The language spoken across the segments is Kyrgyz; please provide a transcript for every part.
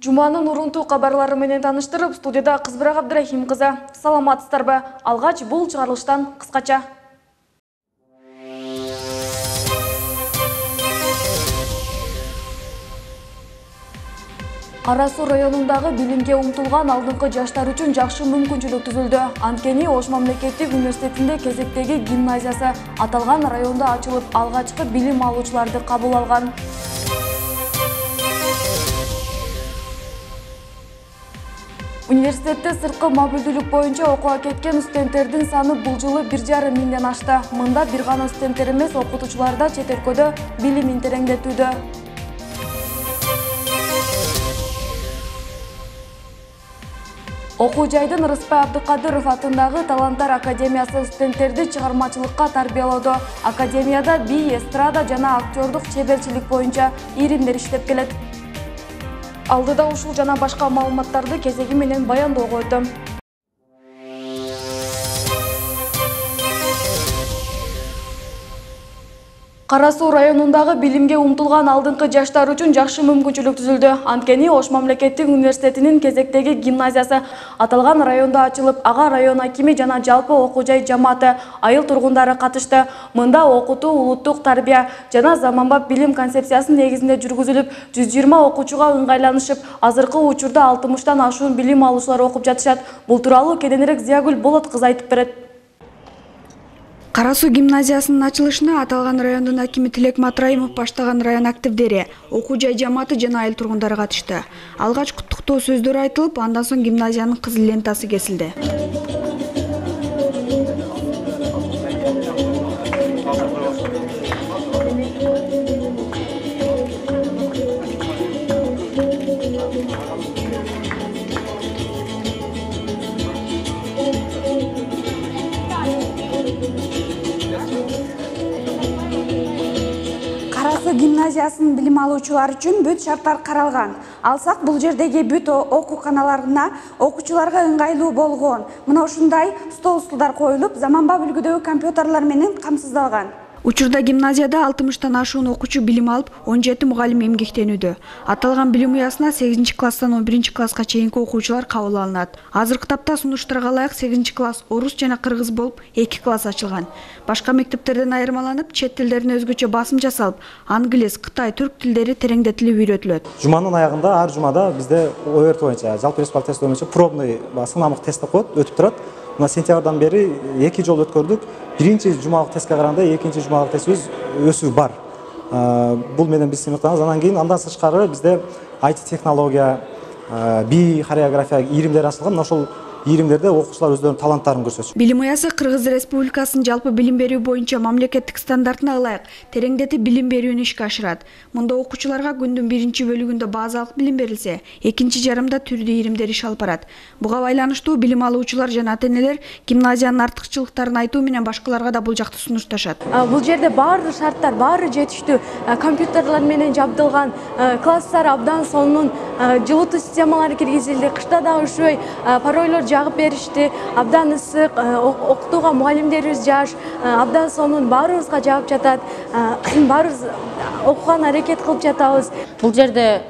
Жуманын урунтуу кабарлары менен таныштырып, студияда Кызбирак Абдрахим кызы. Саламатсыздарбы? Алгач бул чыгарылыштан кыскача. Кара Суу районундагы билимге умтулган алдыңкы жаштар үчүн жакшы мүмкүнчүлүк түзүлдү. Анткени Ош мамлекеттик университетинде кезектеги гимназиясы аталган районда ачылып, алгачкы билим алуучуларды кабыл алган. Университетте сырткы мобилдүүлүк боюнча окууга кеткен студенттердин саны бул жылы 1,5 миңден ашты. Мында бир гана студенттер эмес, окутуучулар да чет өлкөдө билимин тереңдетүүдө. Окуу жайдын Рыспай Абдыкадыров атындагы Таланттар академиясы студенттерди чыгармачылыкка тарбиялоодо. Академияда би, эстрада жана актёрдук чеберчилик боюнча иримдер иштеп келет. Алдыда ушул жана башка маалыматтарды кезеги менен баяндоого өтөм. Кара Суу районундагы билимге умтулган алдыңкы жаштар үчүн жакшы мүмкүнчүлүк түзүлдү. Анткени Ош мамлекеттик университетинин кезектеги гимназиясы аталган районда ачылып, ага район акими жана жалпы окуу жай жамааты, айыл тургундары катышты. Мында окутуу, улуттук тарбия жана заманбап билим концепциясынын негизинде жүргүзүлүп, 120 окуучуга ыңгайланышып, азыркы учурда 60тан ашуун билим алуучулар окуп жатышат. Бул тууралуу кененирээк Зиягүл Болот кызы айтып берет. Кара Суу гимназиясынын ачылышына аталган райондун акими Тилек Матраимов баштаган район активдери, окуу жай жамааты жана айыл тургундары катышты. Алгач куттуктоо сөздөр айтылып, андан соң гимназиянын кызыл лентасы кесилди. Кара Суу гимназиясынын билим алуучулар үчүн бүт шарттар каралган. Алсак бул жердеги бүт окууканаларына окуучуларга ыңгайлуу болгон. Мына ушундай стол-стулдар коюлуп, заманбап үлгүдөгү компьютерлер менен камсыздалган. Учурда гимназияда 60тан ашуун окуучу билим алып, 17 мугалим эмгектенүүдө. Аталган билим уясына 8-класстан 11-класска чейинки окуучулар кабыл алынат. Азыркы тапта сунуштарга ылайык 8-класс орус жана кыргыз болуп 2 класс ачылган. Башка мектептерден айырмаланып, чет тилдерине өзгөчө басым жасалып, англис, кытай, түрк тилдери тереңдетилип үйрөтүлөт. Жуманын аягында ар жумада бизде ОРТ боюнча, жалпы республикалык тест боюнча пробный сынамык тест өтүп турат. Мына сентябрдан бери 2 жолу өткөрдүк. Биринчи жумалык тестке караганда экинчи жумалык тестибиз өсүү бар. Бул менен биз сыймыктанабыз. Андан сырткары бизде IT технология, би хореография иримдер ачылган. Ошол иримдерде окуучулар өздөрүнүн таланттарын көрсөтүшөт. Билим уясы Кыргыз Республикасынын жалпы билим берүү боюнча мамлекеттик стандартына ылайык тереңдетип билим берүүнү ишке ашырат. Мында окуучуларга күндүн биринчи бөлүгүндө базалык билим берилсе, экинчи жарымда түрдүү иримдер иш алып барат. Буга байланыштуу билим алуучулар жана ата-энелер гимназиянын артыкчылыктарын айтуу менен башкаларга да бул жакты сунушташат. Бул жерде баардык шарттар, баары жетиштүү. Компьютерлер менен жабдылган, класстар абдан сонун, жылытуу системалары киргизилди. Кышта да ушой паройлор жагып беришти, абдан ысык, окутууга мугалимдерибиз жаш, абдан сонун, баарыбызга жагып жатат. Баарыбыз окуган аракет кылып жатабыз. Бул жерде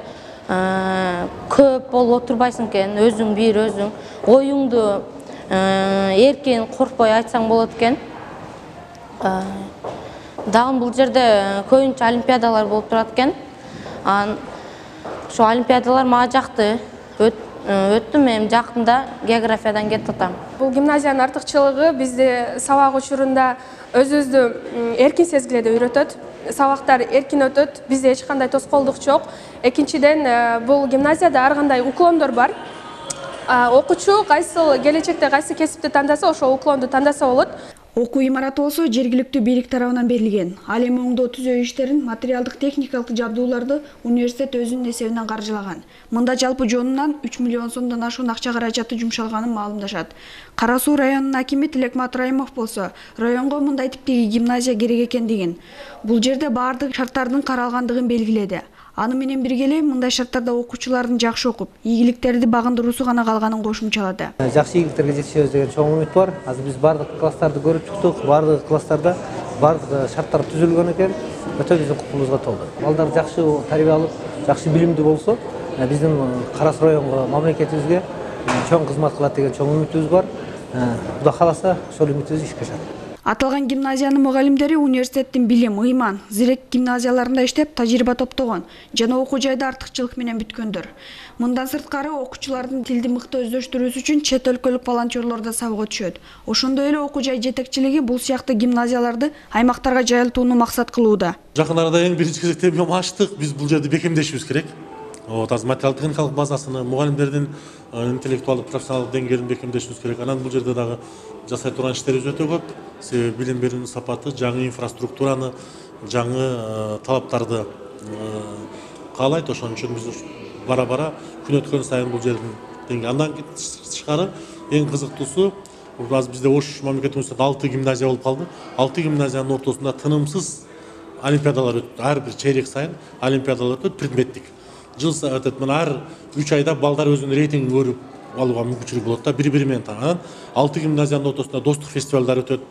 көп болуп отурбайсың экен, өзүң бир өзүң оюңду эркин, коркпой айтсаң болот экен. Дагы бул жерде көбүнчө олимпиадалар болуп турат экен. Ошо олимпиадалар мага жакты. Өттүм, эми жакында географиядан кетип атам. Бул гимназиянын артыкчылыгы бизде сабак учурунда өзүбүздү эркин сезгиледи үйрөтөт. Сабактар эркин өтөт, бизде эч кандай тоскоолдук жок. Экинчиден, бул гимназияда ар кандай уклондор бар. Окуучу кайсыл келечекте кайсы кесипти тандаса, ошол уклонду тандаса болот. Окуу имараты болсо жергиликтүү бийлик тарабынан берилген. Ал эми оңдоо түзөө иштерин, материалдык техникалык жабдууларды университет өзүнүн эсебинен каржылаган. Мында жалпы жонунан 3 миллион сомдон ашуун акча каражаты жумшалганын маалымдашат. Кара Суу районунун акими Тилек Матраимов болсо, районго мындай типтеги гимназия керек экендигин, бул жерде баардык шарттардын каралгандыгын белгиледи. Аны менен бирге эле мындай шарттарда окуучулардын жакшы окуп, ийгиликтерди багындыруусу гана калганын кошумчалады. Жакшы ийгиликтерге жетишебиз деген чоң үмүт бар. Азыр биз бардык класстарды көрүп чыктык. Бардык класстарда бардык шарттар түзүлгөн экен. Өтө биздин кукумузга толду. Балдар жакшы тарбия алып, жакшы билимдүү болсо, биздин Карас районго, мамлекетибизге чоң кызмат кылат деген чоң үмүтүбүз бар. Кудай кааласа ошол үмүтүбүз ишке ашат. Аталган гимназиянын мугалимдери университеттин билим, ыйман, зирек гимназияларында иштеп, тажрыйба топтогон жана окуу жайда артыкчылык менен бүткөндөр. Мындан сырткары окуучулардын тилди мыкты өздөштүрүүсү үчүн чет өлкөлүк волонтерлор да сабакка түшөт. Ошондой эле окуу жай жетекчилиги бул сыяктуу гимназияларды аймактарга жайылтууну максат кылууда. Жакын арада эң биринчи кезекте ачтык, биз бул жерди бекемдешибиз керек. Азыр материалдык техникалык базасыны, мугалимдердин интеллектуалдык профессионалдык деңгээлин бекемдешибиз керек. Анан бул жерде дагы жасай турган иштерибиз өтө көп. Себеби билим берүүнүн сапаты, жаңы инфраструктураны, жаңы талаптарды каалайт. Ошон үчүн биз бара-бара күн өткөн сайын бул жердин деңгээли. Андан тышкары эң кызыктуусу, азыр бизде Ош мамлекеттик университетинде 6 гимназия болуп калды. 6 гимназиянын ортосунда тынымсыз олимпиадалар өтөт. Ар бир чейрек сайын олимпиадалар өтөт, предметтик. Жыл өтөт. Мына ар 3 айда балдар өзүнүн рейтингин көрүп алууга мүмкүнчүлүк болот да, бири-бири менен таанып. 6 гимназиянын ортосунда достук фестивалдар өтөт.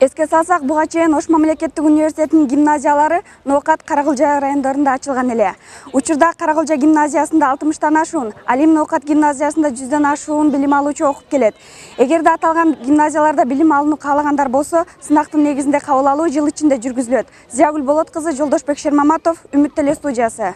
Эске салсак, буга чейин Ош мамлекеттик университетинин гимназиялары Ноокат, Каракылжа райондорунда ачылган эле. Учурда Каракылжа гимназиясында 60тан ашуун, ал эми Ноокат гимназиясында 100дөн ашуун билим алуучу окуп келет. Эгерде аталган гимназияларда билим алууну каалагандар болсо, сынактын негизинде кабыл алуу жыл ичинде жүргүзүлөт. Зиягүл Болот кызы, Жолдошбек Шермаматов, Үмүт телестудиясы.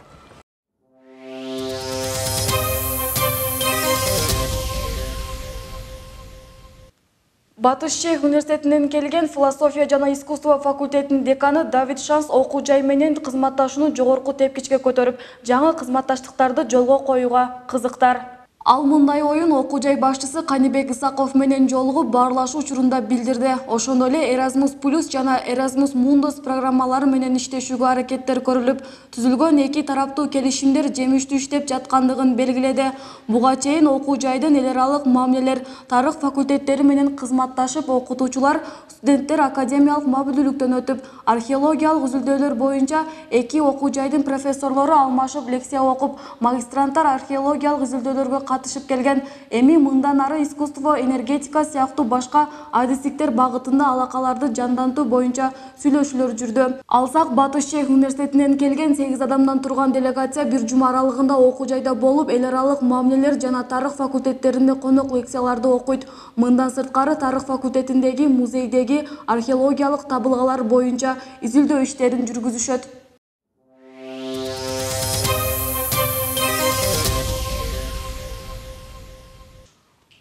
Батыш Шейх университетинен келген философия жана искусство факультетинин деканы Давид Шанс окуу жай менен кызматташууну жогорку тепкичке көтөрүп, жаңы кызматташтыктарды жолго коюуга кызыктар. Ал мындай оюн окуу жай башчысы Канибек Исаков менен жолугуп баарлашуу учурунда билдирди. Ошондой эле Erasmus+ жана Erasmus Mundus программалары менен иштешүүгө аракеттер көрүлүп, түзүлгөн эки тараптуу келишимдер жемиштүү иштеп жаткандыгын белгиледи. Буга чейин окуу жайдын эл аралык мамилелер, тарых факультеттери менен кызматташып, окутуучулар, студенттер академиялык мобилдүүлүктөн өтүп, археологиялык үзүлдөөлөр боюнча эки окуу жайдын профессорлору алмашып лекция окуп, магистранттар археологиялык үзүлдөөлөргө катышып келген. Эми мындан ары искусство, энергетика сыяктуу башка адистиктер багытында алакаларды жандантуу боюнча сүйлөшүүлөр жүрдү. Алсак, Батыш Шейх университетинен келген 8 адамдан турган делегация бир жума аралыгында окуу жайда болуп, эл аралык мамилелер жана тарых факультеттеринде конок лекцияларды окуйт. Мындан сырткары тарых факультетиндеги музейдеги археологиялык табылгалар боюнча изилдөө иштерин жүргүзүшөт.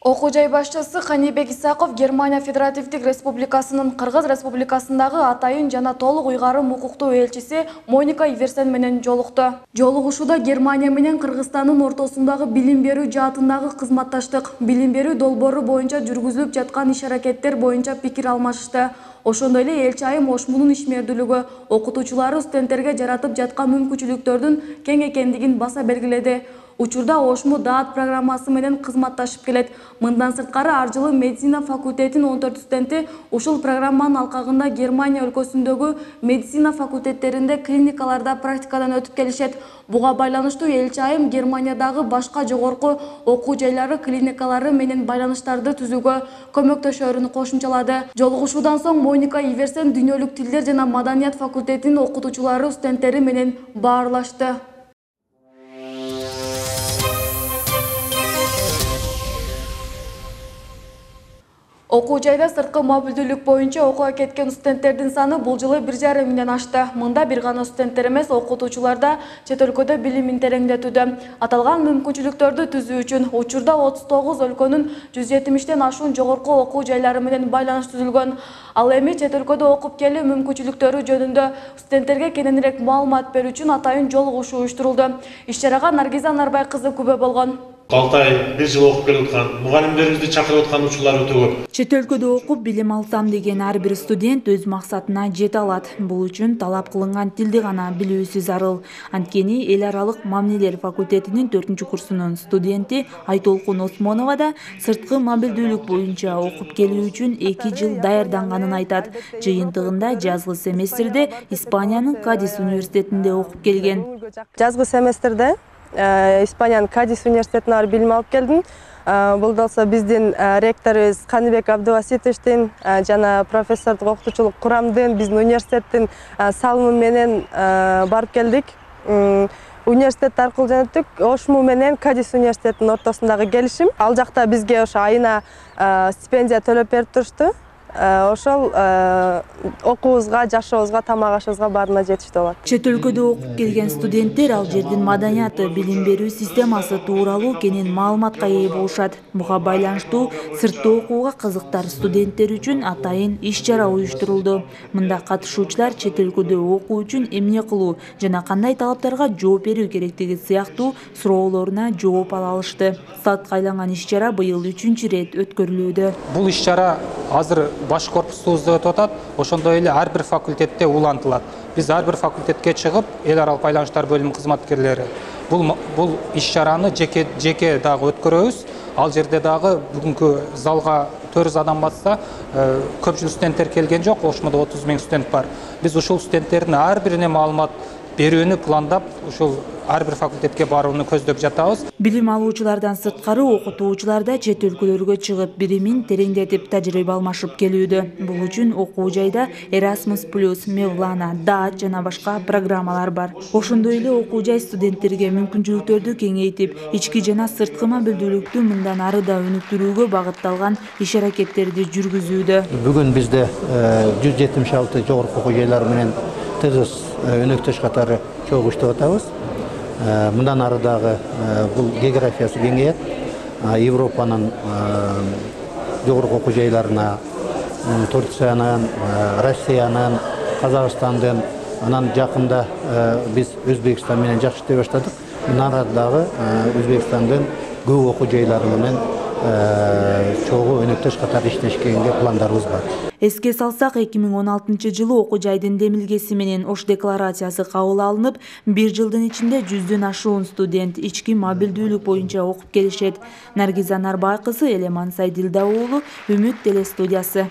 Окуу жай башчысы Канибек Исаков Германия Федеративдик Республикасынын Кыргыз Республикасындагы атайын жана толук уйгарым укуктуу элчиси Моника Иверсен менен жолукту. Жолугушууда Германия менен Кыргызстандын ортосундагы билим берүү жаатындагы кызматташтык, билим берүү долбоору боюнча жүргүзүлүп жаткан иш-аракеттер боюнча пикир алмашышты. Ошондой эле элчи айым Ошмунун ишмердүүлүгү, окутуучулары студенттерге жаратып жаткан мүмкүнчүлүктөрдүн кең экендигин баса белгиледи. Учурда Ошму даат программасы менен кызматташып келет. Мындан сырткары ар жылы медицина факультетинин 14 студенти ушул программанын алкагында Германия өлкөсүндөгү медицина факультеттеринде клиникаларда практикадан өтүп келишет. Буга байланыштуу элчи айым Германиядагы башка жогорку окуу жайлары клиникалары менен байланыштарды түзүүгө көмөктөшөрүн кошумчалады. Жолугушуудан соң Моника Иверсен дүйнөлүк тилдер жана маданият факультетинин окутуучулары студенттери менен баарлашты. Окуу жайда сырткы мобилдүүлүк боюнча окууга кеткен студенттердин саны бул жылы 1,5 миңден ашты. Мында бир гана студенттер эмес, окутуучулар да чет өлкөдө билимин тереңдетүүдө. Аталган мүмкүнчүлүктөрдү түзүү үчүн учурда 39 өлкөнүн 170тен ашуун жогорку окуу жайлары менен байланыш түзүлгөн. Ал эми чет өлкөдө окуп келүү мүмкүнчүлүктөрү жөнүндө студенттерге кененирээк маалымат берүү үчүн атайын жолугушуу уюштурулду. Иш-чарага Наргиза Нарбай кызы күбө болгон. 6 ай, 1 жыл окуп келип аткан, мугалимдерибизди чакырып аткан учурлар өтө көп. Чет өлкөдө окуп билим алсам деген ар бир студент өз максатына жете алат. Бул үчүн талап кылынган тилди гана билүүсү зарыл. Анткени эл аралык мамилелер факультетинин 4-курсунун студенти Айтолкун Осмонова да сырткы мобилдүүлүк боюнча окуп келүү үчүн 2 жыл даярданганын айтат. Жыйынтыгында жазгы семестрде Испаниянын Кадис университетинде окуп келген. Жазгы семестрде Испаниянын Кадис университетине барып билим алып келдим. Бул болсо биздин ректорубуз Канибек Абдываситовичтин жана профессордук окутуучулук курамдын биздин университеттин салымы менен барып келдик. университет аркылуу жөнөттүк. ОШМУ менен Кадис университетинин ортосундагы келишим. Ал жакта бизге ошо айына стипендия төлөп берип турушту. Ошол окуубузга, жашообузга, тамак ашыбызга баарына жетиштүү болот. Чет өлкөдө окуп келген студенттер ал жердин маданияты, билим берүү системасы тууралуу кенен маалыматка ээ болушат. Буга байланыштуу сыртта окууга кызыктар студенттер үчүн атайын иш-чара уюштурулду. Мында катышуучулар чет өлкөдө окуу үчүн эмне кылуу жана кандай талаптарга жооп берүү керектиги сыяктуу суроолоруна жооп ала алышты. Саатка айланган иш-чара быйыл 3-чү ирет өткөрүлүүдө. Бул иш-чара азыр баш корпусубузда өтүп атат, ошондой эле ар бир факультетте улантылат. Биз ар бир факультетке чыгып, эл аралык байланыштар бөлүмү кызматкерлери бул иш-чараны жеке дагы өткөрөбүз. Ал жерде дагы бүгүнкү залга 400 адам батса, көпчүлүк студенттер келген жок, ошмода 30 000 студент бар. Биз ушул студенттердин ар бирине маалымат берүүнү пландап, ушул ар бир факультетке барууну көздөп жатабыз. Билим алуучулардан сырткары окутуучулар да чет өлкөлөргө чыгып, биримин тереңдетип, тажрыйба алмашып келүүдө. Бул үчүн окуу жайда Erasmus+, Mevlana, DAAT жана башка программалар бар. Ошондой эле окуу жай студенттерге мүмкүнчүлүктөрдү кеңейтип, ички жана сырткы мобилдүүлүктү мындан ары да өнүктүрүүгө багытталган иш-аракеттерди жүргүзүүдө. Бүгүн бизде 176 жогорку окуу жайлар менен тыгыз өнөктөш катары чогуу иштеп атабыз. Мындан ары дагы бул географиясы кеңейет. Европанын жогорку окуу жайларына, Турциянын, Россиянын, Казакстандын, анан жакында биз Өзбекстан менен жакшы иштей баштадык. Мындан ары дагы Өзбекстандын көп окуу жайлары менен чогуу өнөктөш катары иштешкенге пландарыбыз бар. Эске салсак, 2016-жылы окуу жайдын демилгеси менен Ош декларациясы кабыл алынып, 1 жылдын ичинде 100дөн ашуун студент ички мобилдүүлүк боюнча окуп келишет. Наргиза Нарбай кызы, Элеман Сайдилда уулу, Үмүт телестудиясы.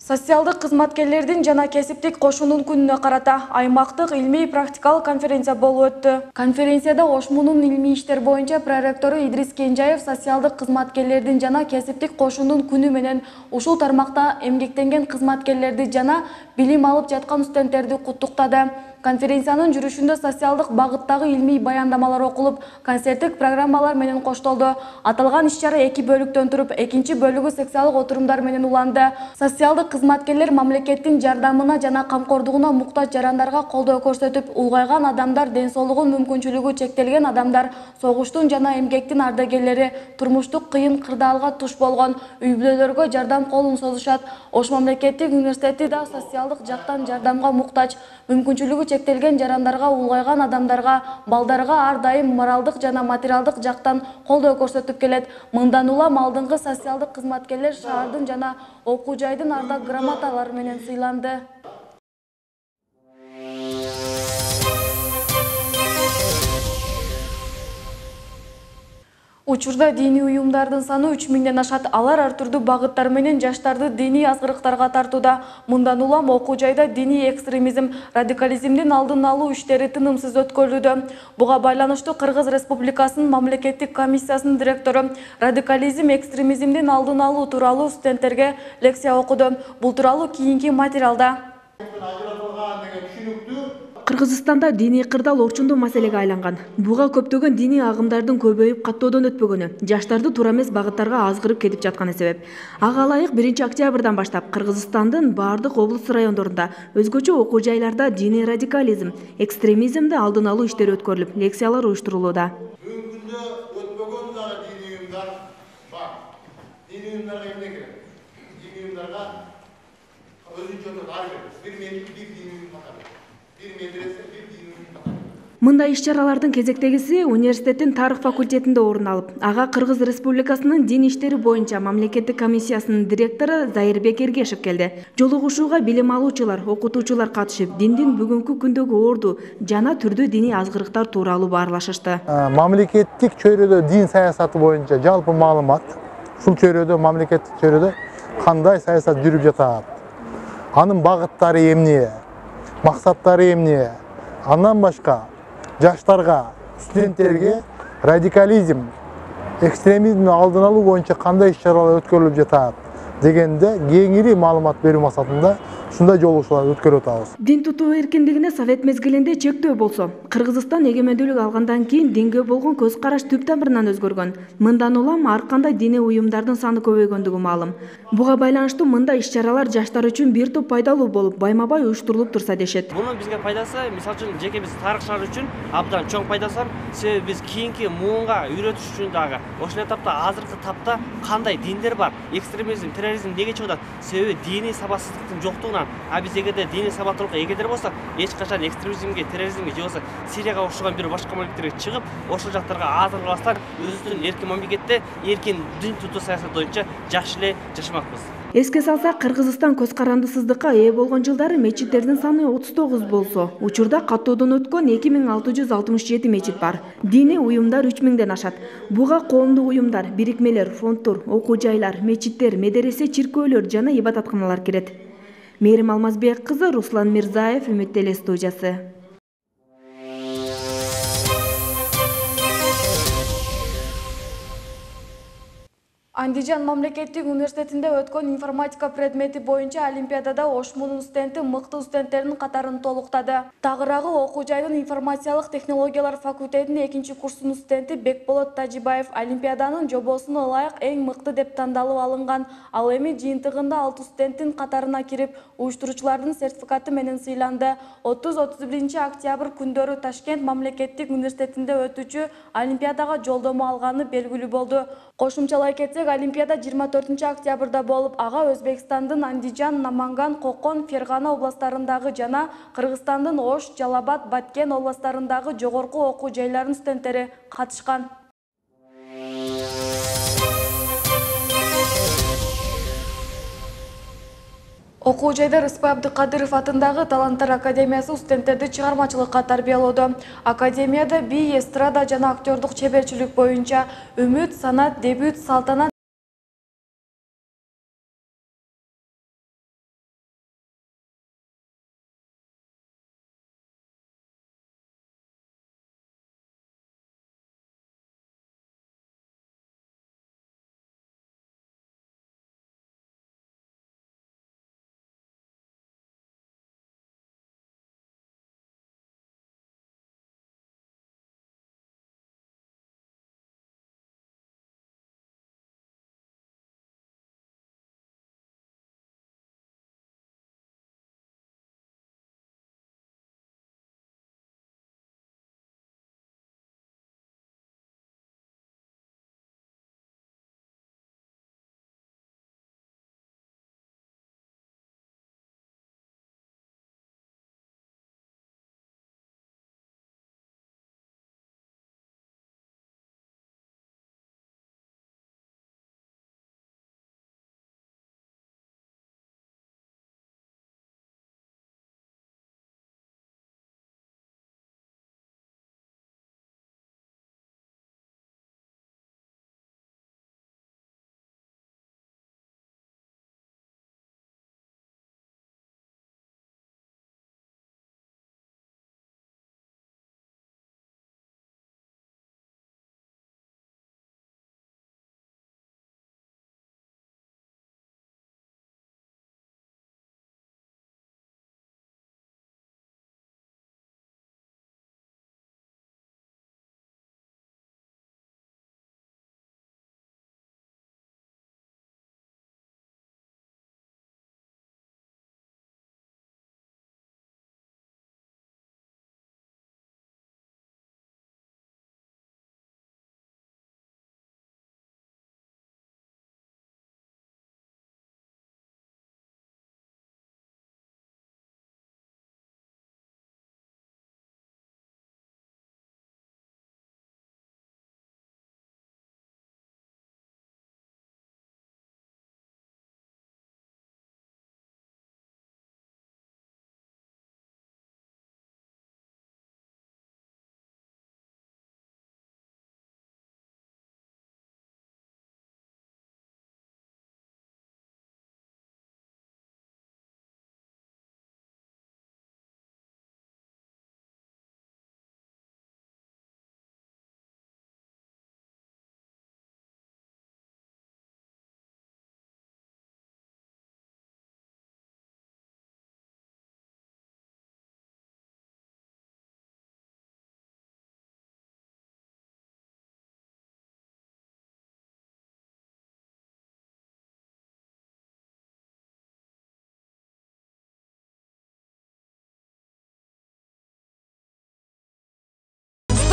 Социалдык кызматкерлердин жана кесиптик кошунун күнүнө карата аймактык илмий практикалык конференция болуп өттү. Конференцияда ОШМУнун илмий иштер боюнча проректору Идрис Кенжаев социалдык кызматкерлердин жана кесиптик кошунун күнү менен ушул тармакта эмгектенген кызматкерлерди жана билим алып жаткан студенттерди куттуктады. Конференциянын жүрүшүндө социалдык багыттагы илмий баяндамалар окулуп, концерттик программалар менен коштолду. Аталган иш-чара 2 бөлүктөн туруп, экинчи бөлүгү секциялык отурумдар менен уланды. Социалдык кызматкерлер мамлекеттин жардамына жана камкордугуна муктаж жарандарга колдоо көрсөтүп, улгайган адамдар, ден соолугу мүмкүнчүлүгү чектелген адамдар, согуштун жана эмгектин ардагерлери, турмуштук кыйын кырдаалга туш болгон үй-бүлөлөргө жардам колун созушат. Ош мамлекеттик университети да социалдык жактан жардамга муктаж, мүмкүнчүлүгү чектелген жарандарга, улгайган адамдарга, балдарга ар дайым моралдык жана материалдык жактан колдоо көрсөтүп келет. Мындан улам алдыңкы социалдык кызматкерлер шаардын жана окуу жайдын ардак грамоталары менен сыйланды. Учурда диний уюмдардын саны 3000ден ашат. Алар ар түрдүү багыттар менен жаштарды диний азгырыктарга тартууда. Мындан улам окуу жайда диний экстремизм, радикализмдин алдын алуу иштери тынымсыз өткөрүлүүдө. Буга байланыштуу Кыргыз Республикасынын мамлекеттик комиссиясынын директору радикализм, экстремизмдин алдын алуу тууралуу студенттерге лекция окуду. Бул тууралуу кийинки материалда. Кыргызстанда диний кырдаал орчундуу маселеге айланган. Буга көптөгөн диний агымдардын көбөйүп каттоодон өтпөгөнү, жаштарды туура эмес багыттарга азгырып кетип жатканы себеп. Ага ылайык 1-октябрдан баштап Кыргызстандын баардык облус райондорунда өзгөчө окуу жайларда диний радикализм, экстремизмди алдын алуу иштери өткөрүлүп, лекциялар уюштурулууда. Мындай иш-чаралардын кезектегиси университеттин тарых факультетинде орун алып, ага Кыргыз Республикасынын дин иштери боюнча мамлекеттик комиссиясынын директору Зайырбек Эргешев келди. Жолугушууга билим алуучулар, окутуучулар катышып, диндин бүгүнкү күндөгү орду жана түрдүү диний азгырыктар тууралуу баарлашышты. Мамлекеттик чөйрөдө дин саясаты боюнча жалпы маалымат, ушул чөйрөдө, мамлекеттик чөйрөдө кандай саясат жүрүп жатат, анын багыттары эмне, максаттары эмне, андан башка жаштарга, студенттерге радикализм, экстремизмди алдын алуу боюнча кандай иш-чаралар өткөрүлүп жатат, дегенде кеңири маалымат берүү максатында ушундай жолугушууларды өткөрүп атабыз. Дин тутуу эркиндигине совет мезгилинде чектөө болсо, Кыргызстан эгемендүүлүк алгандан кийин динге болгон көз караш түп тамырынан өзгөргөн. Мындан улам ар кандай диний уюмдардын саны көбөйгөндүгү маалым. Буга байланыштуу мындай иш-чаралар жаштар үчүн бир топ пайдалуу болуп, байма-бай уюштурулуп турса дешет. Мунун бизге пайдасы, мисалы үчүн жеке биз тарыхчылар үчүн абдан чоң пайдасы бар. Себеби биз кийинки муунга үйрөтүш үчүн дагы ошол этапта азыркы тапта кандай диндер бар, экстремизм, терроризм неге чыгып атат? Себеби диний сабатсыздыктын жоктугунан. А биз эгерде диний сабаттуулукка эгедер болсок, эч качан экстремизмге, терроризмге же болбосо Сирияга окшогон бир башка мамлекеттерге чыгып, ошол жактарга азырылбастан өзүбүздүн эркин мамлекетте эркин дин тутуу саясат боюнча жакшы эле жашамакпыз. Эске салсак, Кыргызстан көз карандысыздыкка ээ болгон жылдары мечиттердин саны 39 болсо, учурда каттоодон өткөн 2667 мечит бар. Диний уюмдар 3000ден ашат. Буга коомдук уюмдар, бирикмелер, фонддор, окуу жайлар, мечиттер, медресе, чиркөөлөр жана ибадатканалар кирет. Мээрим Алмазбек кызы, Руслан Мирзаев, Үмүт Теле студиясы. Андижан мамлекеттик университетинде өткөн информатика предмети боюнча олимпиадада Ошмунун студенти мыкты студенттердин катарын толуктады. Тагыраагы окуу жайдын информациялык технологиялар факультетинин 2-курсунун студенти Бекболот Тажибаев олимпиаданын жобосуна ылайык эң мыкты деп тандалып алынган. Ал эми жыйынтыгында 6 студенттин катарына кирип, уюштуруучулардын сертификаты менен сыйланды. 30-31 октябрь күндөрү Ташкент мамлекеттик университетинде өтүүчү олимпиадага жолдомо алганы белгилүү болду. Кошумчалай кетсек, олимпиада 24 октябрда болуп, ага Өзбекстандын Андижан, Наманган, Кокон, Фергана областарындагы жана Кыргызстандын Ош, Жалабад, Баткен областарындагы жогорку окуу жайларынын студенттери катышкан. Окуу жайда Рыспай Абдыкадыров атындагы Таланттар академиясы студенттерди чыгармачылыкка тарбиялоодо. Академияда би, эстрада жана актёрдук чеберчилик боюнча үмүт, санат, дебют, салтанат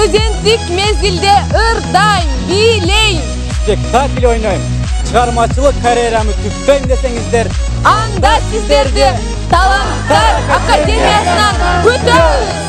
студенттик мезгилде ыр дайым бийлейм. Спектакль ойнойм. Чыгармачылык карьерамы түптөйм десеңиздер, анда сиздерди Таланттар Академиясынан күтөбүз.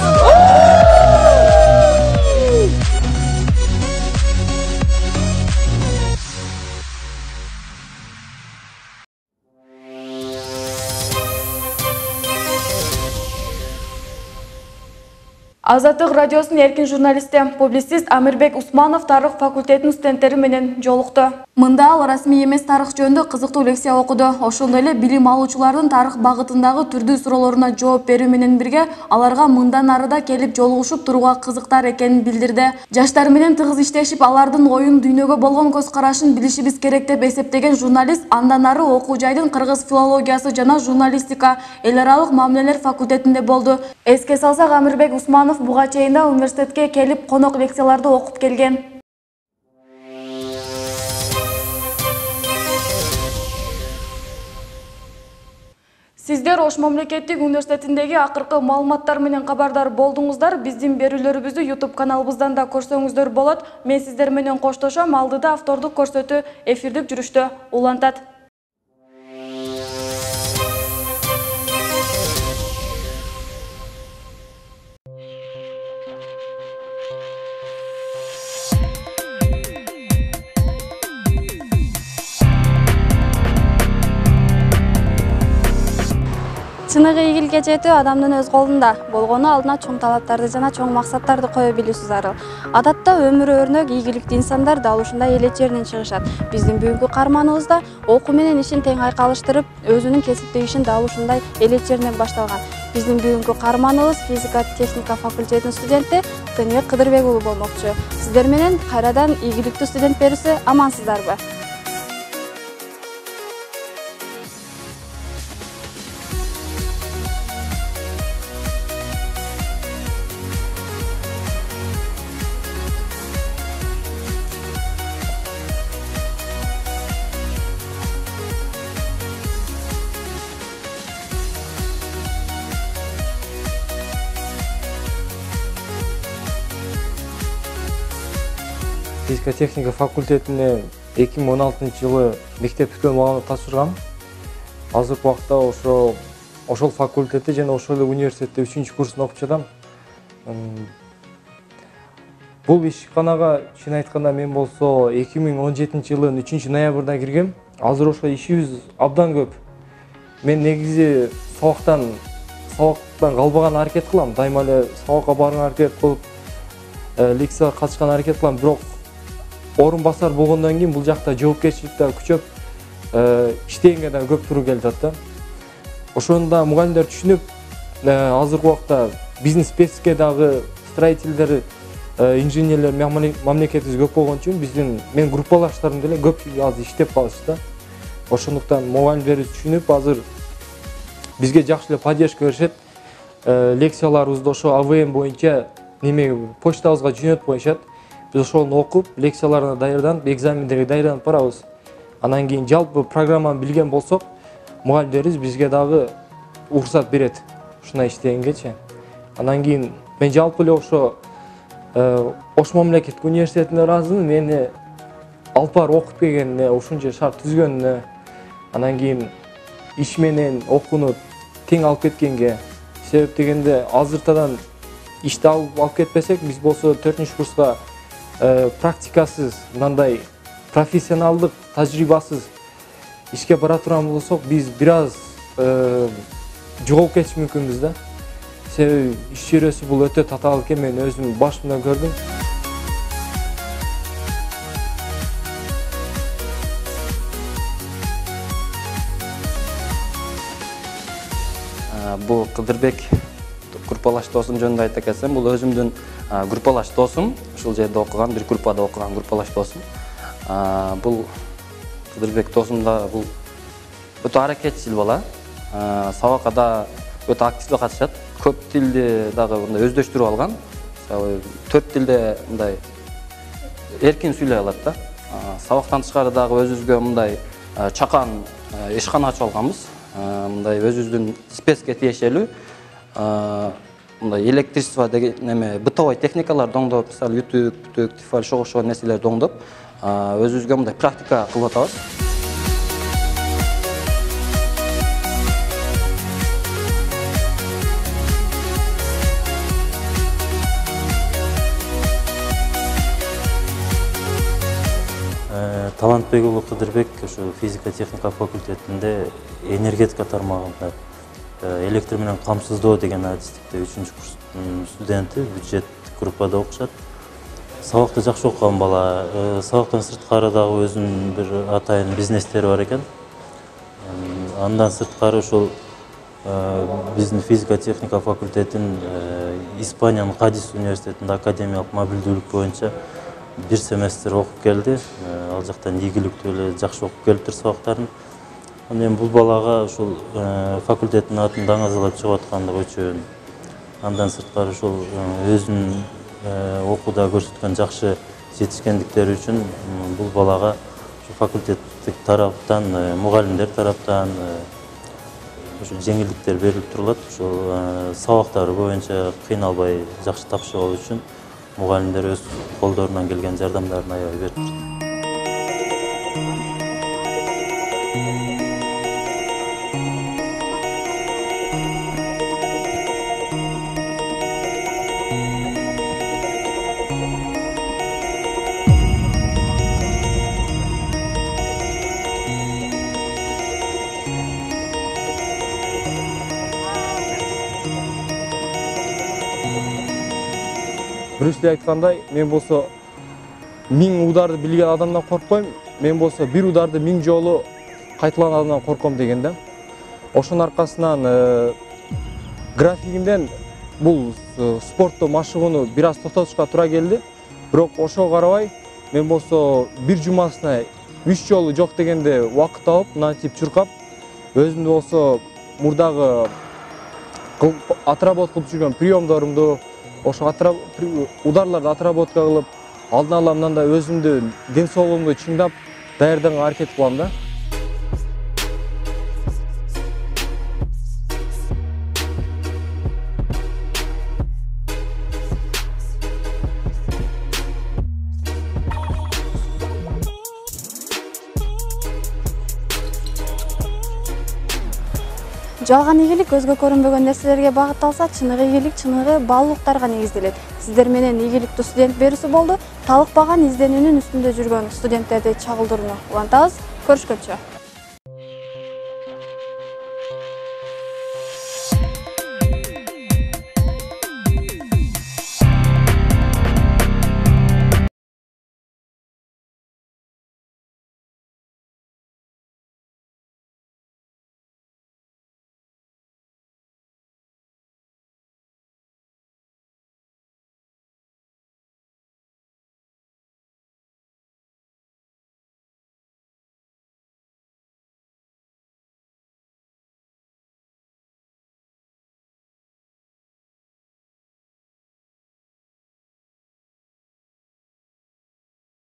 Азаттык радиосунун эркин журналисти, публицист Амирбек Усманов тарых факультетинин студенттери менен жолукту. Мында ал расмий эмес тарых жөнүндө кызыктуу лекция окуду. Ошондой эле билим алуучулардын тарых багытындагы түрдүү суроолоруна жооп берүү менен бирге аларга мындан арыда келип жолугушуп турууга кызыктар экенин билдирди. Жаштар менен тыгыз иштешип, алардын оюн дүйнөгө болгон көз карашын билишибиз керек деп эсептеген журналист андан ары окуу жайдын кыргыз филологиясы жана журналистика эл аралык мамилелер факультетинде болду. Эске салсак, Амирбек Усманов буга чейин да университетке келип конок лекцияларды окуп келген. Сиздер Ош мамлекеттик университетиндеги акыркы маалыматтар менен кабардар болдуңуздар. Биздин берүүлөрүбүздү YouTube каналыбыздан да көрсөңүздөр болот. Мен сиздер менен коштошом. Алдыда автордук көрсөтүү эфирдик жүрүштө улантат. Чыныгы ийгиликке жетүү адамдын өз колунда. Болгону алдына чоң талаптарды жана чоң максаттарды кое билүүсү зарыл. Адатта өмүрү өрнөк ийгиликтүү инсандар дал ушундай эле жерден чыгышат. Биздин бүгүнкү каарманыбыз да окуу менен ишин тең айкалыштырып, өзүнүн кесиптеги ишин дал ушундай эле жерден башталган. Биздин бүгүнкү каарманыбыз физика техника факультетинин студенти Тыныбек Кыдырбек уулу болмокчу. Сиздер менен кайрадан ийгиликтүү студент берүүсү амансыздарбы? Физика техника факультетине 2016-жылы мектеп бүткөн убагында тапшыргам. Азыркы убакта ошол факультетте жана ошол университетте 3-курсын окуп жатам. Бул ишканага чын айтканда мен болсо 2017-жылдын 3-ноябрда киргем. Азыр ошо ишибиз абдан көп. Мен негизи сабактан калбаган аракет кылам. Дайыма эле сабакка барган аракет кылып, лекцияга катышкан аракет кылам. Бирок орун басар болгондон кийин бул жакта жоопкерчилик да күчөп, иштегенге да көп туруу келип жатты. Ошону да мугалимдер түшүнүп, азыркы убакта бизнес спецке дагы строительдер, инженерлер мамлекетибиз көп болгон үчүн мен группалаштарым деле көп азыр иштеп калышты. Ошондуктан мугалимдерибиз түшүнүп, азыр бизге жакшы эле поддержка беришет. Лекцияларыбызды ошо АВМ боюнча почтабызга жөнөтүп коюшат. Biz ошону окуп, лекцияларына даярданып, экзамендерге даярданып барабыз. Анан кийин жалпы программаны билген болсок, мугалимдерибиз бизге дагы уруксат берет ушундай иштегенгечи. Анан кийин мен жалпы эле ошо Ош мамлекеттик университетине ыраазымын. Мени алып барып окуп келгенине, ушунча шарт түзгөнүнө, анан кийин иш менен окууну тең алып кеткенге. Себеп дегенде азыртадан ишти алып кетпесек, биз болсо 4-курска практикасыз, мындай профессионалдык, тажрыйбасыз ишке бара турган болсок, биз бир аз жоголуп кетиш мүмкүнбүз да. Себеби иш чөйрөсү бул өтө татаал экен, мен өзүм башымда көрдүм. Бул Кыдырбек группалаш досум жөнүндө айта кетсем, бул өзүмдүн группалаш досум, ушул жерде окуган, бир группада окуган группалаш досум. Бул Кыдырбек досум да бул өтө аракетчил бала. Сабакка да өтө активдүү катышат. Көп тилди дагы мындай өздөштүрүп алган. Мисалы 4 тилде мындай эркин сүйлөй алат да. Сабактан тышкары дагы өзүбүзгө мындай чакан ишкана ачып алганбыз. Мындай өзүбүздүн спецке тиешелүү мындай электричество деген неме бытовой техникаларды оңдоп, мисалы бүтүк, тефаль, шогушуу нерселерди оңдоп, өзүбүзгө мындай практика кылып атабыз. Талантбек уулу Кыдырбек ушу физика техника факультетинде энергетика тармагында электр менен камсыздоо деген адистикте 3-курстун студенти, бюджет группада окушат. Сабакты жакшы окуган бала, сабактан сырткары дагы өзүнүн бир атайын бизнестери бар экен. Андан сырткары ушул биздин физика техника факультетин Испаниянын Кадис университетинде академиялык мобилдүүлүк боюнча бир семестр окуп келди. Ал жактан ийгиликтүү эле жакшы окуп келиптир сабактарын. Мен бул балага ушул факультеттин атын даңазалап чыгып аткандыгы үчүн, андан сырткары ушул өзүнүн окууда көрсөткөн жакшы жетишкендиктери үчүн бул балага факультеттик тараптан, мугалимдер тараптан жеңилдиктер берилип турулат. Ушул сабактары боюнча кыйналбай жакшы тапшырып алуу үчүн мугалимдер өз колдорунан келген жардамдарын аябай берип турат. Брюс Ли айткандай, мен болсо 1000 ударды билген адамдан коркпойм, мен болсо бир ударды 1000 жолу кайталанган адамдан корком деген да. Ошонун аркасынан графигимден бул спортту машыгууну бир аз токтотушка туура келди. Бирок ошого карабай, мен болсо бир жумасына 3 жолу жок дегенде убакыт алып, мынантип чуркап, өзүмдү болсо мурдагы отработка кылып жүргөн приемдорумду, ошо ударларды отработка кылып, алдын ала мындай өзүмдү ден соолугумду чыңдап, даярданганга аракет кылам да. Жалган ийгилик өзгө көрүнбөгөн нерселерге багытталса, чыныгы игилик чыныгы баалуулуктарга негизделет. Сиздер менен ийгиликтүү студент берүүсү болду. Талыкпаган изденүүнүн үстүндө жүргөн студенттерди чагылдырууну улантабыз. Көрүшкөнчө.